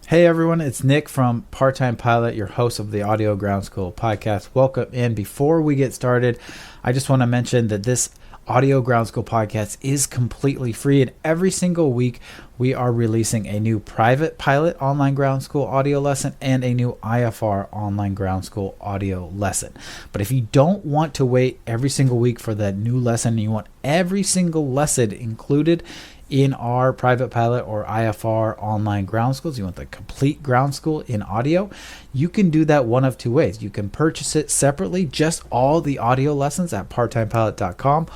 Hey everyone, it's Nick from Part-Time Pilot, your host of the Audio Ground School podcast. Welcome in. Before we get started, I just want to mention that this Audio Ground School podcast is completely free, and every single week we are releasing a new private pilot online ground school audio lesson and a new IFR online ground school audio lesson. But if you don't want to wait every single week for that new lesson, and you want every single lesson included in our private pilot or IFR online ground schools, you want the complete ground school in audio, you can do that one of two ways. You can purchase it separately, just all the audio lessons at parttimepilot.com,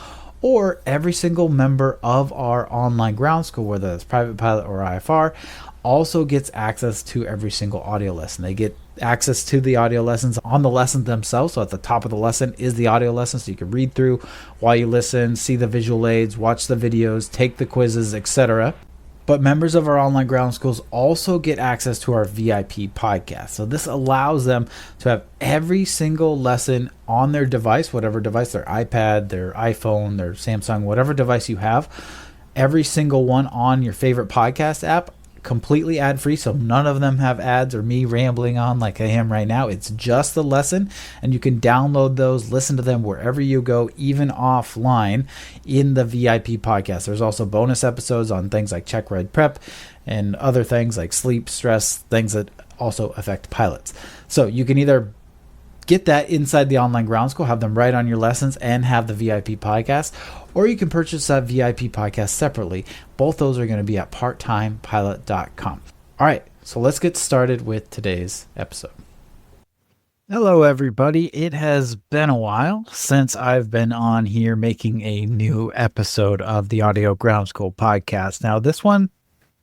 or every single member of our online ground school, whether it's private pilot or IFR, also gets access to every single audio lesson. They get access to the audio lessons on the lessons themselves. So at the top of the lesson is the audio lesson, so you can read through while you listen, see the visual aids, watch the videos, take the quizzes, etc. But members of our online ground schools also get access to our VIP podcast. So this allows them to have every single lesson on their device, whatever device, their iPad, their iPhone, their Samsung, whatever device you have, every single one on your favorite podcast app, completely ad-free, so none of them have ads or me rambling on like I am right now. It's just the lesson, and you can download those, listen to them wherever you go, even offline in the VIP podcast. There's also bonus episodes on things like Checkride prep and other things like sleep, stress, things that also affect pilots. So you can either get that inside the online ground school, have them write on your lessons, and have the VIP podcast, or you can purchase that VIP podcast separately. Both those are going to be at parttimepilot.com. All right, so let's get started with today's episode. Hello, everybody. It has been a while since I've been on here making a new episode of the Audio Ground School podcast. Now,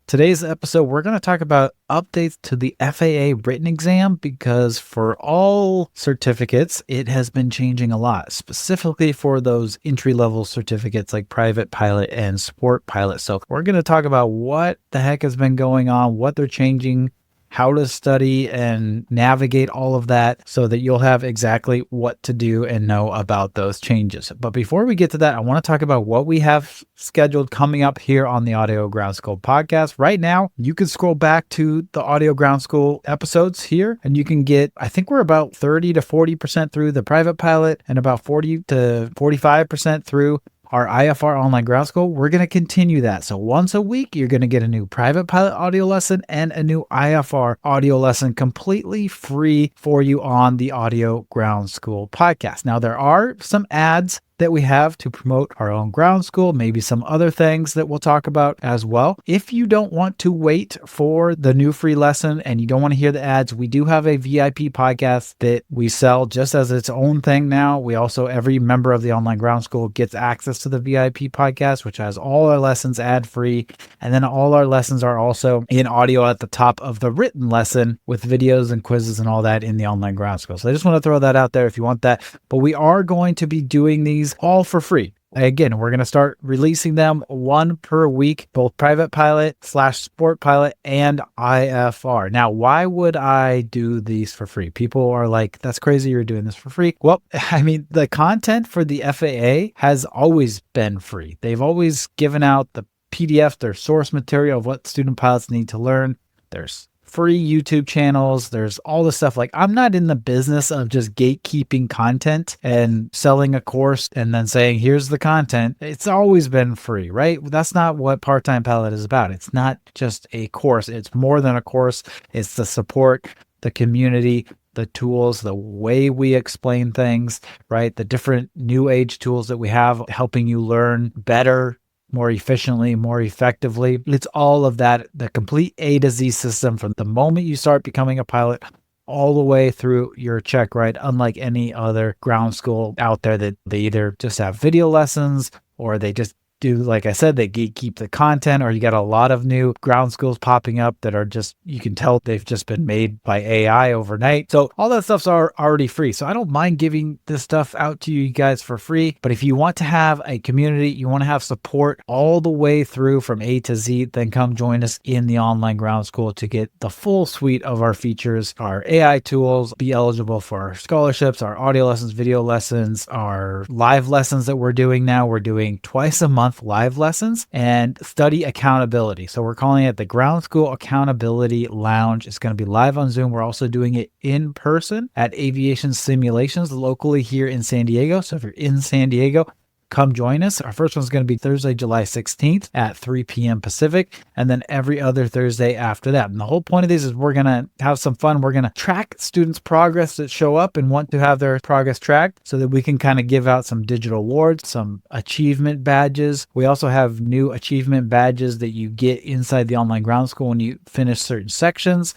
today's episode, we're going to talk about updates to the FAA written exam, because for all certificates, it has been changing a lot, specifically for those entry-level certificates like private pilot and sport pilot. So we're going to talk about what the heck has been going on, what they're changing, how to study and navigate all of that so that you'll have exactly what to do and know about those changes. But before we get to that, I want to talk about what we have scheduled coming up here on the Audio Ground School podcast. Right now, you can scroll back to the Audio Ground School episodes here, and you can get, I think we're about 30 to 40% through the private pilot and about 40 to 45% through our IFR online ground school. We're going to continue that. So once a week, you're going to get a new private pilot audio lesson and a new IFR audio lesson completely free for you on the Audio Ground School podcast. Now, there are some ads that we have to promote our own ground school, maybe some other things that we'll talk about as well. If you don't want to wait for the new free lesson and you don't want to hear the ads, we do have a VIP podcast that we sell just as its own thing now. We also, every member of the online ground school gets access to the VIP podcast, which has all our lessons ad-free. And then all our lessons are also in audio at the top of the written lesson with videos and quizzes and all that in the online ground school. So I just want to throw that out there if you want that. But we are going to be doing these all for free. Again, we're going to start releasing them one per week, both private pilot / sport pilot and IFR. Now, why would I do these for free? People are like, that's crazy, you're doing this for free. Well, I mean, the content for the FAA has always been free. They've always given out the PDF, their source material of what student pilots need to learn. There's free YouTube channels. There's all this stuff. Like, I'm not in the business of just gatekeeping content and selling a course and then saying, here's the content. It's always been free, right? That's not what Part-Time Pilot is about. It's not just a course. It's more than a course. It's the support, the community, the tools, the way we explain things, right? The different new age tools that we have helping you learn better, more efficiently, more effectively. It's all of that, the complete A to Z system from the moment you start becoming a pilot all the way through your Checkride, unlike any other ground school out there that they either just have video lessons or they just do, like I said, they gatekeep the content, or you got a lot of new ground schools popping up that are just, you can tell they've just been made by AI overnight. So all that stuff's already free. So I don't mind giving this stuff out to you guys for free. But if you want to have a community, you want to have support all the way through from A to Z, then come join us in the online ground school to get the full suite of our features, our AI tools, be eligible for our scholarships, our audio lessons, video lessons, our live lessons that we're doing now. We're doing twice a month month live lessons and study accountability. So we're calling it the Ground School Accountability Lounge. It's going to be live on Zoom. We're also doing it in person at Aviation Simulations locally here in San Diego. So if you're in San Diego, come join us. Our first one's going to be Thursday, July 16th at 3 p.m. Pacific, and then every other Thursday after that. And the whole point of these is we're going to have some fun. We're going to track students' progress that show up and want to have their progress tracked so that we can kind of give out some digital awards, some achievement badges. We also have new achievement badges that you get inside the online ground school when you finish certain sections.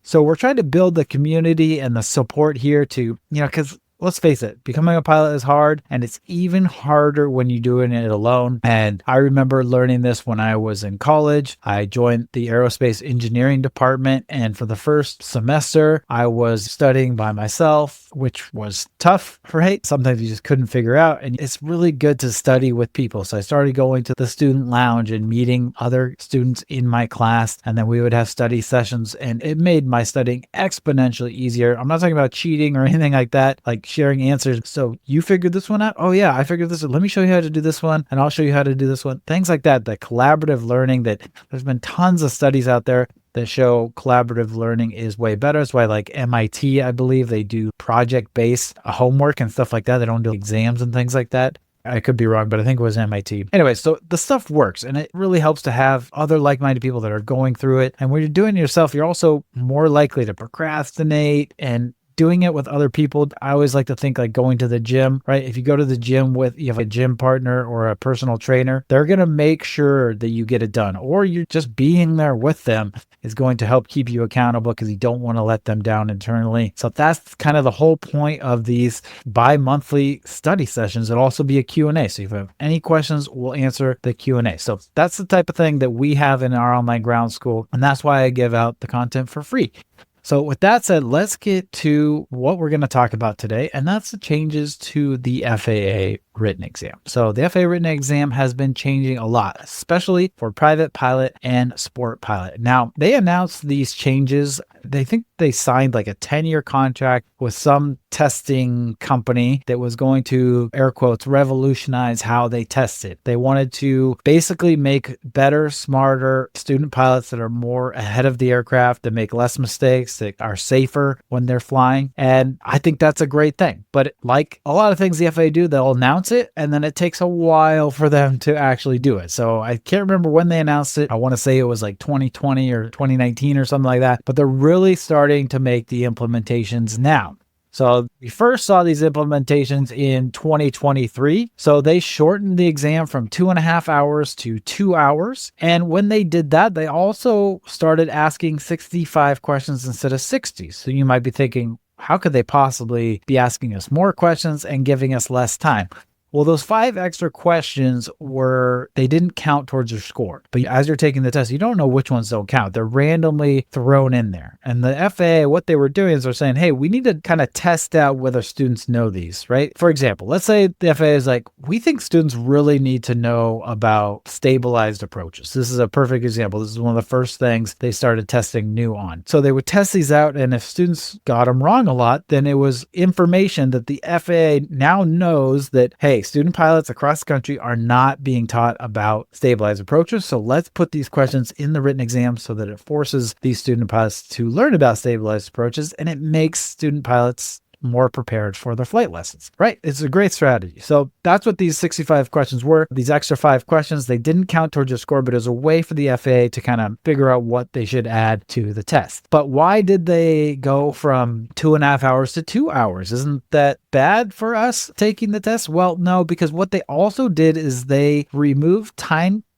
So we're trying to build the community and the support here to, because let's face it, becoming a pilot is hard, and it's even harder when you're doing it alone. And I remember learning this when I was in college. I joined the aerospace engineering department, and for the first semester, I was studying by myself, which was tough, right? Sometimes you just couldn't figure out, and it's really good to study with people. So I started going to the student lounge and meeting other students in my class, and then we would have study sessions, and it made my studying exponentially easier. I'm not talking about cheating or anything like that, like sharing answers. So you figured this one out? Oh yeah, I figured this out. Let me show you how to do this one, and I'll show you how to do this one. Things like that, the collaborative learning that there's been tons of studies out there that show collaborative learning is way better. That's why like MIT, I believe they do project-based homework and stuff like that. They don't do exams and things like that. I could be wrong, but I think it was MIT. Anyway, so the stuff works, and it really helps to have other like-minded people that are going through it. And when you're doing it yourself, you're also more likely to procrastinate, and doing it with other people. I always like to think like going to the gym, right? If you go to the gym you have a gym partner or a personal trainer, they're going to make sure that you get it done, or you just being there with them is going to help keep you accountable because you don't want to let them down internally. So that's kind of the whole point of these bi-monthly study sessions. It'll also be a Q&A. So if you have any questions, we'll answer the Q&A. So that's the type of thing that we have in our online ground school. And that's why I give out the content for free. So with that said, let's get to what we're going to talk about today, and that's the changes to the FAA written exam. So the FAA written exam has been changing a lot, especially for private pilot and sport pilot. Now, they announced these changes. They think they signed like a 10-year contract with some testing company that was going to, air quotes, revolutionize how they tested. They wanted to basically make better, smarter student pilots that are more ahead of the aircraft, that make less mistakes, that are safer when they're flying. And I think that's a great thing. But like a lot of things the FAA do, they'll announce it, and then it takes a while for them to actually do it. So I can't remember when they announced it. I want to say it was like 2020 or 2019 or something like that. But they're really starting to make the implementations now. So we first saw these implementations in 2023. So they shortened the exam from 2.5 hours to 2 hours. And when they did that, they also started asking 65 questions instead of 60. So you might be thinking, how could they possibly be asking us more questions and giving us less time? Well, those 5 extra questions they didn't count towards your score. But as you're taking the test, you don't know which ones don't count. They're randomly thrown in there. And the FAA, what they were doing is they're saying, hey, we need to kind of test out whether students know these, right? For example, let's say the FAA is like, we think students really need to know about stabilized approaches. This is a perfect example. This is one of the first things they started testing new on. So they would test these out, and if students got them wrong a lot, then it was information that the FAA now knows that, hey, student pilots across the country are not being taught about stabilized approaches. So let's put these questions in the written exam so that it forces these student pilots to learn about stabilized approaches, and it makes student pilots more prepared for their flight lessons, right? It's a great strategy. So that's what these 65 questions were. These extra 5 questions, they didn't count towards your score, but it was a way for the FAA to kind of figure out what they should add to the test. But why did they go from 2.5 hours to 2 hours? Isn't that bad for us taking the test? Well, no, because what they also did is they removed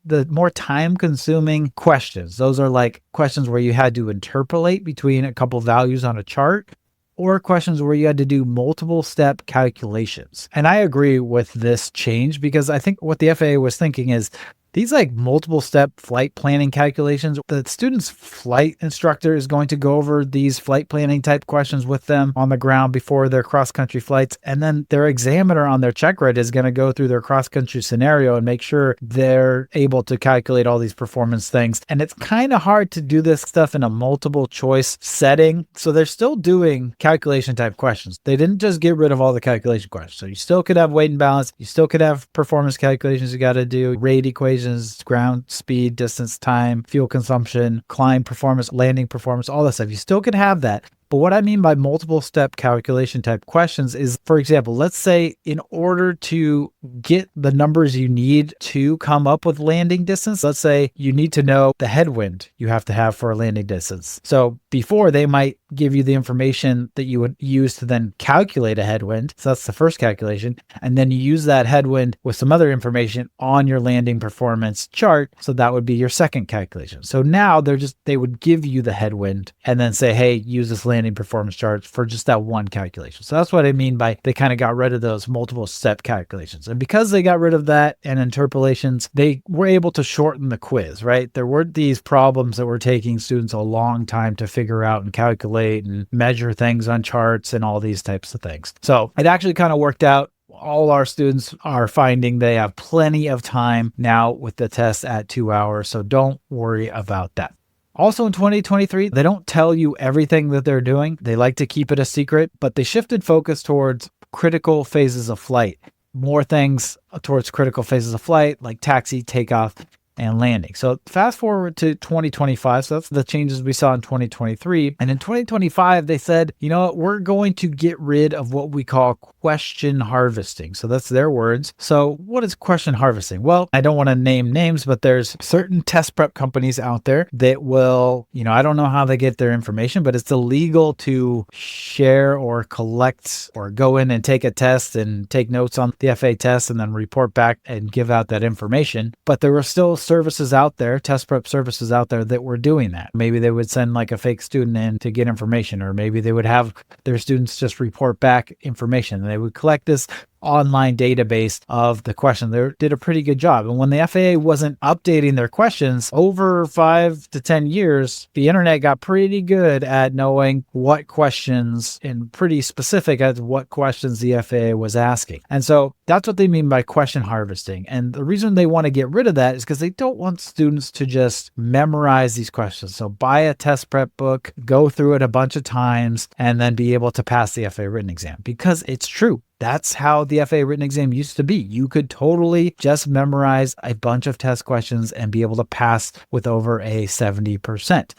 the more time-consuming questions. Those are like questions where you had to interpolate between a couple values on a chart, or questions where you had to do multiple step calculations. And I agree with this change because I think what the FAA was thinking is, These like multiple step flight planning calculations, the student's flight instructor is going to go over these flight planning type questions with them on the ground before their cross-country flights. And then their examiner on their Checkride is going to go through their cross-country scenario and make sure they're able to calculate all these performance things. And it's kind of hard to do this stuff in a multiple choice setting. So they're still doing calculation type questions. They didn't just get rid of all the calculation questions. So you still could have weight and balance. You still could have performance calculations you got to do, rate equations, ground speed, distance, time, fuel consumption, climb performance, landing performance, all that stuff. You still can have that. But what I mean by multiple step calculation type questions is, for example, let's say in order to get the numbers you need to come up with landing distance, let's say you need to know the headwind you have to have for a landing distance. So before they might give you the information that you would use to then calculate a headwind. So that's the first calculation. And then you use that headwind with some other information on your landing performance chart. So that would be your second calculation. So now they would give you the headwind and then say, hey, use this landing performance chart for just that one calculation. So that's what I mean by they kind of got rid of those multiple step calculations. And because they got rid of that and interpolations, they were able to shorten the quiz, right? There weren't these problems that were taking students a long time to figure out and calculate and measure things on charts and all these types of things. So it actually kind of worked out. All our students are finding they have plenty of time now with the test at 2 hours. So don't worry about that. Also in 2023, they don't tell you everything that they're doing. They like to keep it a secret, but they shifted focus towards critical phases of flight. More things towards critical phases of flight, like taxi, takeoff, and landing. So fast forward to 2025. So that's the changes we saw in 2023. And in 2025, they said, you know what, we're going to get rid of what we call question harvesting. So that's their words. So what is question harvesting? Well, I don't want to name names, but there's certain test prep companies out there that will, I don't know how they get their information, but it's illegal to share or collect or go in and take a test and take notes on the FAA test and then report back and give out that information. But there were still services out there, test prep services out there that were doing that. Maybe they would send like a fake student in to get information, or maybe they would have their students just report back information. They would collect this online database of the question. They did a pretty good job. And when the FAA wasn't updating their questions over 5 to 10 years, the internet got pretty good at knowing what questions and pretty specific as what questions the FAA was asking. And so that's what they mean by question harvesting. And the reason they want to get rid of that is because they don't want students to just memorize these questions. So buy a test prep book, go through it a bunch of times, and then be able to pass the FAA written exam, because it's true. That's how the FAA written exam used to be. You could totally just memorize a bunch of test questions and be able to pass with over a 70%.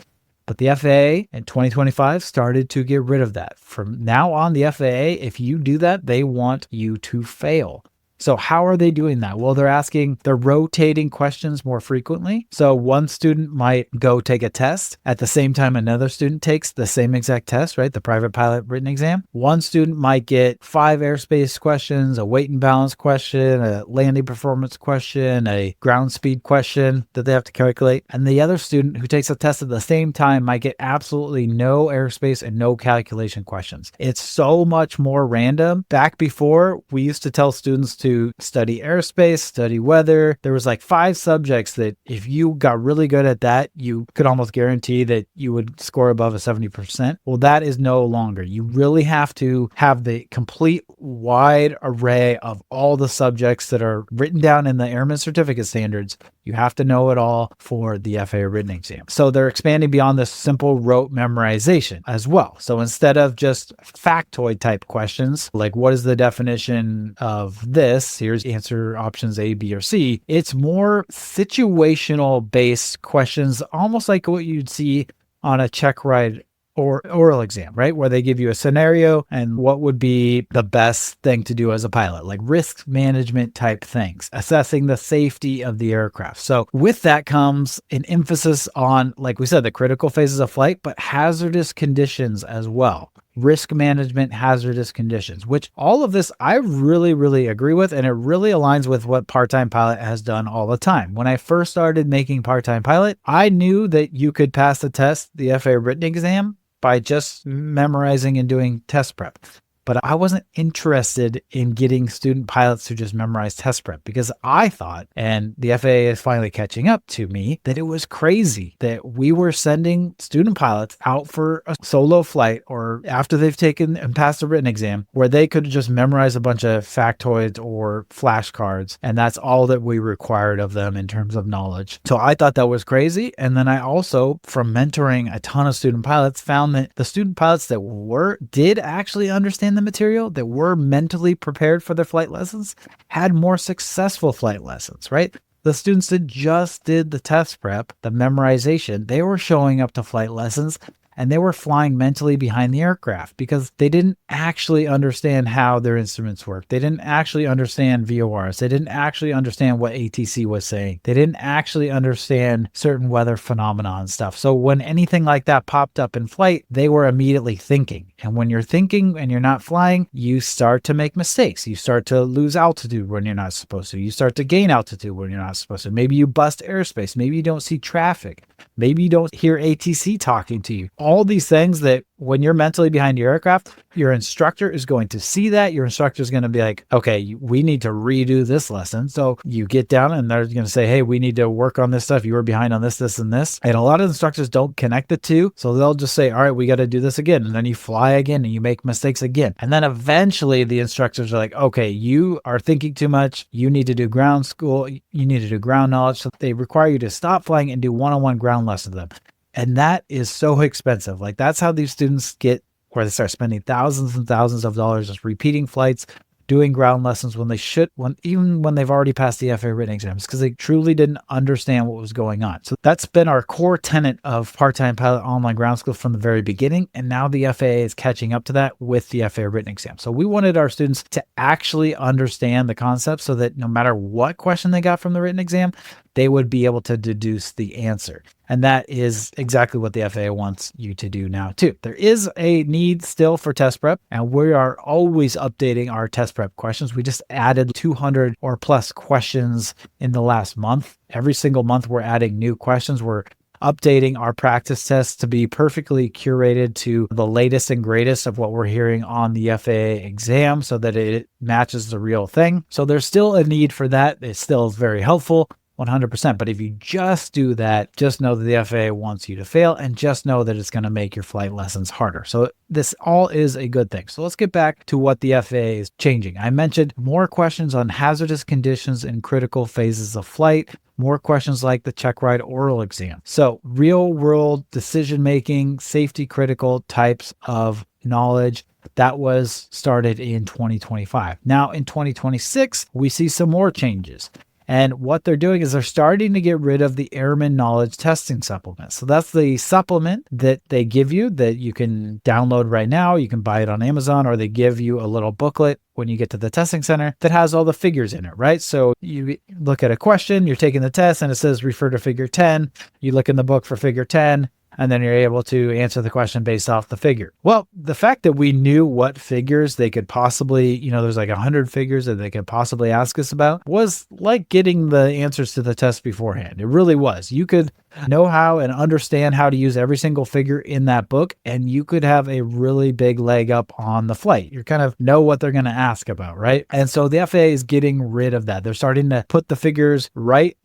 But the FAA in 2025 started to get rid of that. From now on, the FAA, if you do that, they want you to fail. So how are they doing that? Well, they're rotating questions more frequently. So one student might go take a test at the same time another student takes the same exact test, right? The private pilot written exam. One student might get 5 airspace questions, a weight and balance question, a landing performance question, a ground speed question that they have to calculate. And the other student who takes a test at the same time might get absolutely no airspace and no calculation questions. It's so much more random. Back before, we used to tell students to study airspace, study weather. There was like 5 subjects that if you got really good at that, you could almost guarantee that you would score above a 70%. Well, that is no longer. You really have to have the complete wide array of all the subjects that are written down in the Airman Certificate Standards. You have to know it all for the FAA written exam. So they're expanding beyond this simple rote memorization as well. So instead of just factoid type questions, like what is the definition of this? Here's answer options A, B, or C. It's more situational based questions, almost like what you'd see on a Checkride or oral exam, right? Where they give you a scenario and what would be the best thing to do as a pilot, like risk management type things, assessing the safety of the aircraft. So with that comes an emphasis on, like we said, the critical phases of flight, but hazardous conditions as well. Risk management, hazardous conditions, which all of this I really, really agree with. And it really aligns with what Part-Time Pilot has done all the time. When I first started making Part-Time Pilot, I knew that you could pass the test, the FAA written exam, by just memorizing and doing test prep. But I wasn't interested in getting student pilots to just memorize test prep because I thought, and the FAA is finally catching up to me, that it was crazy that we were sending student pilots out for a solo flight or after they've taken and passed a written exam where they could just memorize a bunch of factoids or flashcards. And that's all that we required of them in terms of knowledge. So I thought that was crazy. And then I also, from mentoring a ton of student pilots, found that the student pilots that did actually understand the material, that were mentally prepared for their flight lessons, had more successful flight lessons, right? The students that just did the test prep, the memorization, they were showing up to flight lessons and they were flying mentally behind the aircraft because they didn't actually understand how their instruments work. They didn't actually understand VORs. They didn't actually understand what ATC was saying. They didn't actually understand certain weather phenomena and stuff. So when anything like that popped up in flight, they were immediately thinking. And when you're thinking and you're not flying, you start to make mistakes. You start to lose altitude when you're not supposed to. You start to gain altitude when you're not supposed to. Maybe you bust airspace. Maybe you don't see traffic. Maybe you don't hear ATC talking to you. All these things that when you're mentally behind your aircraft, your instructor is going to see that. Your instructor is going to be like, okay, we need to redo this lesson. So you get down and they're going to say, hey, we need to work on this stuff. You were behind on this, this, and this. And a lot of instructors don't connect the two. So they'll just say, all right, we got to do this again. And then you fly again and you make mistakes again. And then eventually the instructors are like, okay, you are thinking too much. You need to do ground school. You need to do ground knowledge. So they require you to stop flying and do one-on-one ground lessons with them. And that is so expensive. Like that's how these students get where they start spending thousands and thousands of dollars just repeating flights, doing ground lessons when they should, even when they've already passed the FAA written exams, because they truly didn't understand what was going on. So that's been our core tenet of part-time pilot online ground school from the very beginning. And now the FAA is catching up to that with the FAA written exam. So we wanted our students to actually understand the concept so that no matter what question they got from the written exam, they would be able to deduce the answer. And that is exactly what the FAA wants you to do now too. There is a need still for test prep, and we are always updating our test prep questions. We just added 200 or plus questions in the last month. Every single month we're adding new questions. We're updating our practice tests to be perfectly curated to the latest and greatest of what we're hearing on the FAA exam so that it matches the real thing. So there's still a need for that. It still is very helpful. 100%. But if you just do that, just know that the FAA wants you to fail and just know that it's going to make your flight lessons harder. So this all is a good thing. So let's get back to what the FAA is changing. I mentioned more questions on hazardous conditions in critical phases of flight, more questions like the Checkride oral exam. So real world decision-making, safety critical types of knowledge that was started in 2025. Now in 2026, we see some more changes. And what they're doing is they're starting to get rid of the Airman Knowledge Testing Supplement. So that's the supplement that they give you that you can download right now. You can buy it on Amazon, or they give you a little booklet when you get to the testing center that has all the figures in it, right? So you look at a question, you're taking the test, and it says refer to figure 10. You look in the book for figure 10. And then you're able to answer the question based off the figure. Well, the fact that we knew what figures they could possibly, there's like 100 figures that they could possibly ask us about was like getting the answers to the test beforehand. It really was. You could know how and understand how to use every single figure in that book, and you could have a really big leg up on the flight. You kind of know what they're going to ask about, right? And so the FAA is getting rid of that. They're starting to put the figures right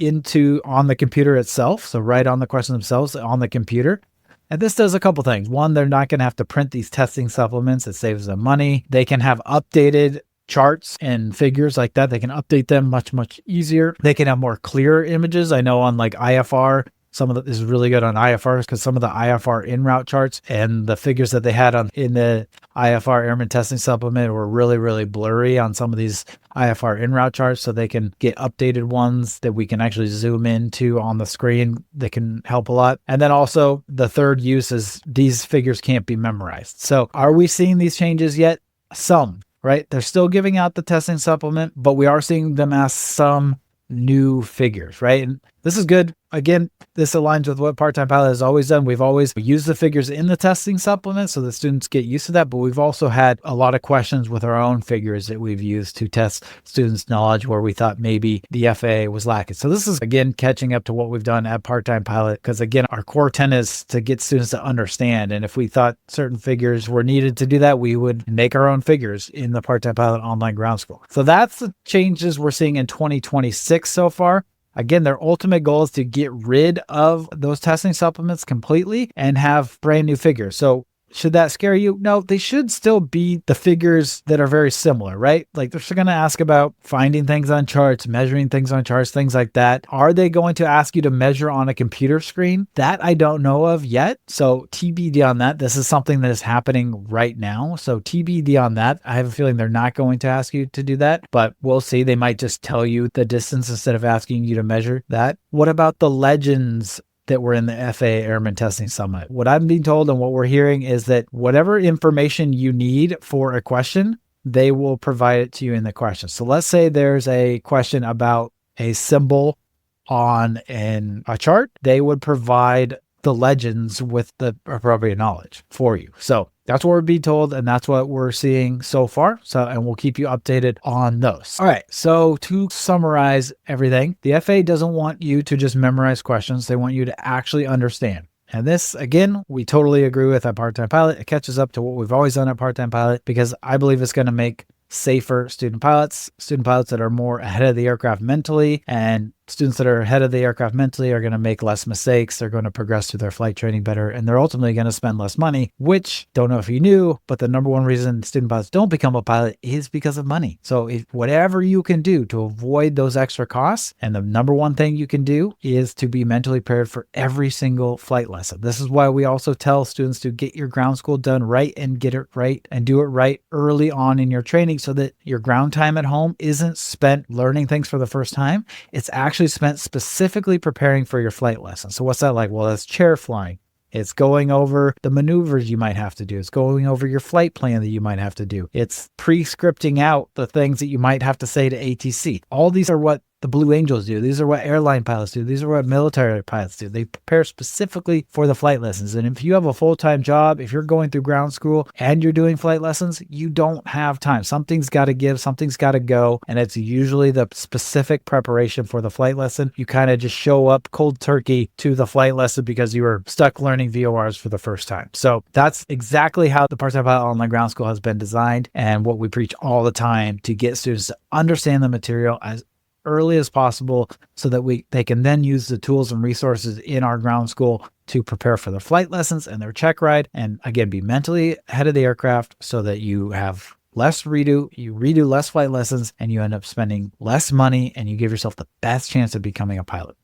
on the computer itself. So right on the question themselves on the computer. And this does a couple things. One, they're not going to have to print these testing supplements. It saves them money. They can have updated charts and figures like that. They can update them much, much easier. They can have more clear images. I know on like IFR, this is really good on IFRs because some of the IFR en route charts and the figures that they had in the IFR Airman Testing Supplement were really, really blurry on some of these IFR en route charts. So they can get updated ones that we can actually zoom into on the screen that can help a lot. And then also the third use is these figures can't be memorized. So are we seeing these changes yet? Some, right? They're still giving out the testing supplement, but we are seeing them ask some new figures, right? And this is good again, this aligns with what Part-Time Pilot has always done. We've always used the figures in the testing supplement so the students get used to that, but we've also had a lot of questions with our own figures that we've used to test students' knowledge where we thought maybe the FAA was lacking. So this is, again, catching up to what we've done at Part-Time Pilot because, again, our core tenet is to get students to understand. And if we thought certain figures were needed to do that, we would make our own figures in the Part-Time Pilot online ground school. So that's the changes we're seeing in 2026 so far. Again, their ultimate goal is to get rid of those testing supplements completely and have brand new figures. So should that scare you? No, they should still be the figures that are very similar, right? Like they're still going to ask about finding things on charts, measuring things on charts, things like that. Are they going to ask you to measure on a computer screen? That I don't know of yet. So TBD on that. This is something that is happening right now. So TBD on that. I have a feeling they're not going to ask you to do that, but we'll see. They might just tell you the distance instead of asking you to measure that. What about the legends that were in the FAA Airman Testing Summit? What I'm being told and what we're hearing is that whatever information you need for a question, they will provide it to you in the question. So let's say there's a question about a symbol on a chart, they would provide the legends with the appropriate knowledge for you. So that's what we're being told, and that's what we're seeing so far. And we'll keep you updated on those. All right. So to summarize everything, the FAA doesn't want you to just memorize questions. They want you to actually understand. And this, again, we totally agree with at Part-Time Pilot. It catches up to what we've always done at Part-Time Pilot because I believe it's going to make safer student pilots that are more ahead of the aircraft mentally, and students that are ahead of the aircraft mentally are going to make less mistakes. They're going to progress through their flight training better, and they're ultimately going to spend less money, which, don't know if you knew, but the number one reason student pilots don't become a pilot is because of money. So if whatever you can do to avoid those extra costs, and the number one thing you can do is to be mentally prepared for every single flight lesson. This is why we also tell students to get your ground school done right and get it right and do it right early on in your training so that your ground time at home isn't spent learning things for the first time. It's actually spent specifically preparing for your flight lesson. So what's that like? Well, that's chair flying. It's going over the maneuvers you might have to do. It's going over your flight plan that you might have to do. It's pre-scripting out the things that you might have to say to ATC. All these are what the Blue Angels do. These are what airline pilots do. These are what military pilots do. They prepare specifically for the flight lessons. And if you have a full-time job, if you're going through ground school and you're doing flight lessons, you don't have time. Something's got to give, something's got to go. And it's usually the specific preparation for the flight lesson. You kind of just show up cold turkey to the flight lesson because you were stuck learning VORs for the first time. So that's exactly how the Part-Time Pilot Online Ground School has been designed, and what we preach all the time to get students to understand the material as early as possible so that they can then use the tools and resources in our ground school to prepare for their flight lessons and their check ride, and again, be mentally ahead of the aircraft so that you have less redo, you redo less flight lessons, and you end up spending less money, and you give yourself the best chance of becoming a pilot.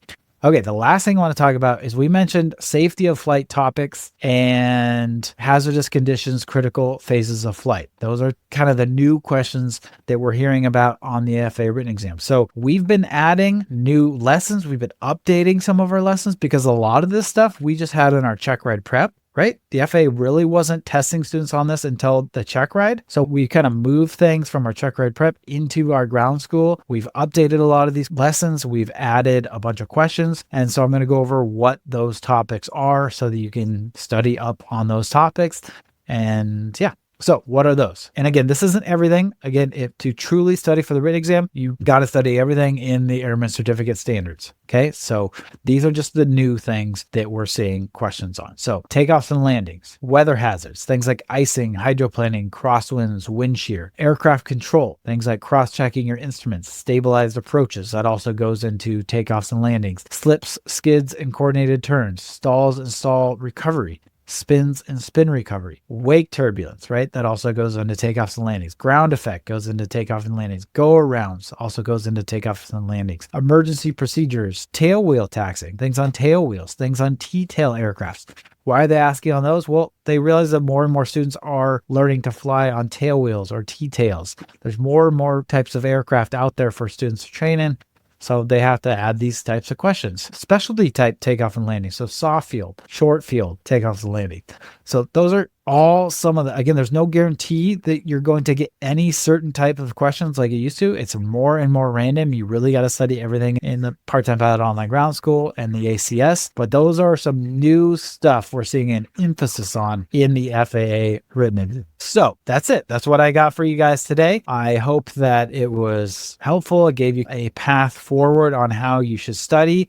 Okay, the last thing I want to talk about is we mentioned safety of flight topics and hazardous conditions, critical phases of flight. Those are kind of the new questions that we're hearing about on the FAA written exam. So we've been adding new lessons. We've been updating some of our lessons because a lot of this stuff we just had in our Checkride prep. Right? The FAA really wasn't testing students on this until the check ride. So we kind of moved things from our check ride prep into our ground school. We've updated a lot of these lessons. We've added a bunch of questions. And so I'm going to go over what those topics are so that you can study up on those topics. And yeah. So what are those? And again, this isn't everything. Again, if to truly study for the written exam, you got to study everything in the Airman Certificate Standards. Okay, so these are just the new things that we're seeing questions on. So takeoffs and landings, weather hazards, things like icing, hydroplaning, crosswinds, wind shear, aircraft control, things like cross-checking your instruments, stabilized approaches. That also goes into takeoffs and landings, slips, skids, and coordinated turns, stalls and stall recovery, spins and spin recovery, wake turbulence, right? That also goes into takeoffs and landings. Ground effect goes into takeoff and landings. Go arounds also goes into takeoffs and landings. Emergency procedures, tail wheel taxiing, things on tail wheels, things on T-tail aircrafts. Why are they asking on those? Well, they realize that more and more students are learning to fly on tail wheels or T-tails. There's more and more types of aircraft out there for students to train in. So they have to add these types of questions. Specialty type takeoff and landing. So soft field, short field, takeoffs and landing. So those are all some of the, again, there's no guarantee that you're going to get any certain type of questions like it used to. It's more and more random. You really got to study everything in the Part-Time Pilot Online Ground School and the ACS. But those are some new stuff we're seeing an emphasis on in the FAA written exam. So that's it. That's what I got for you guys today. I hope that it was helpful. It gave you a path forward on how you should study.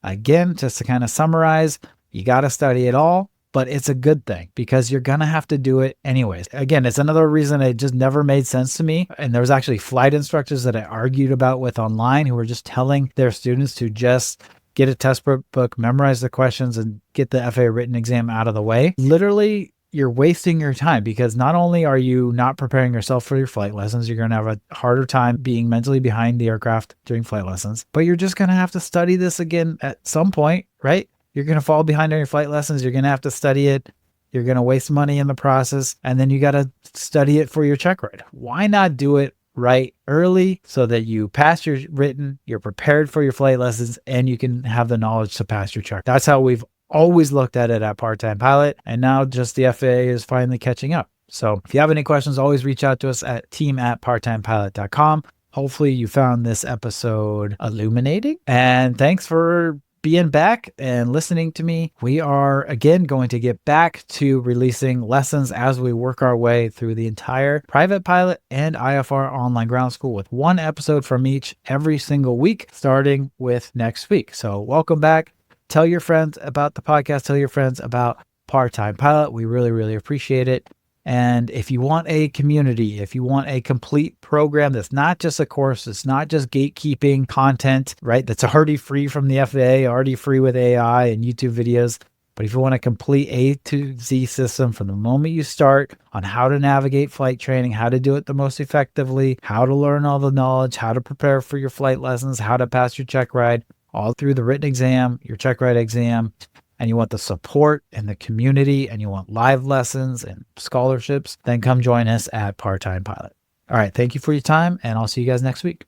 Again, just to kind of summarize, you got to study it all, but it's a good thing because you're going to have to do it anyways. Again, it's another reason it just never made sense to me. And there was actually flight instructors that I argued about with online who were just telling their students to just get a test book, memorize the questions, and get the FAA written exam out of the way. Literally, you're wasting your time because not only are you not preparing yourself for your flight lessons, you're going to have a harder time being mentally behind the aircraft during flight lessons, but you're just going to have to study this again at some point, right? You're going to fall behind on your flight lessons. You're going to have to study it. You're going to waste money in the process. And then you got to study it for your check ride. Why not do it right early so that you pass your written, you're prepared for your flight lessons, and you can have the knowledge to pass your check? That's how we've always looked at it at Part-Time Pilot. And now just the FAA is finally catching up. So if you have any questions, always reach out to us at team@parttimepilot.com. Hopefully you found this episode illuminating. And thanks for being back and listening to me. We are again going to get back to releasing lessons as we work our way through the entire private pilot and IFR online ground school with one episode from each every single week, starting with next week. So welcome back. Tell your friends about the podcast. Tell your friends about Part-Time Pilot. We really, really appreciate it. And if you want a community, if you want a complete program that's not just a course, it's not just gatekeeping content, right? That's already free from the FAA, already free with AI and YouTube videos. But if you want a complete A to Z system from the moment you start on how to navigate flight training, how to do it the most effectively, how to learn all the knowledge, how to prepare for your flight lessons, how to pass your check ride, all through the written exam, your check ride exam, and you want the support and the community, and you want live lessons and scholarships, then come join us at Part-Time Pilot. All right. Thank you for your time, and I'll see you guys next week.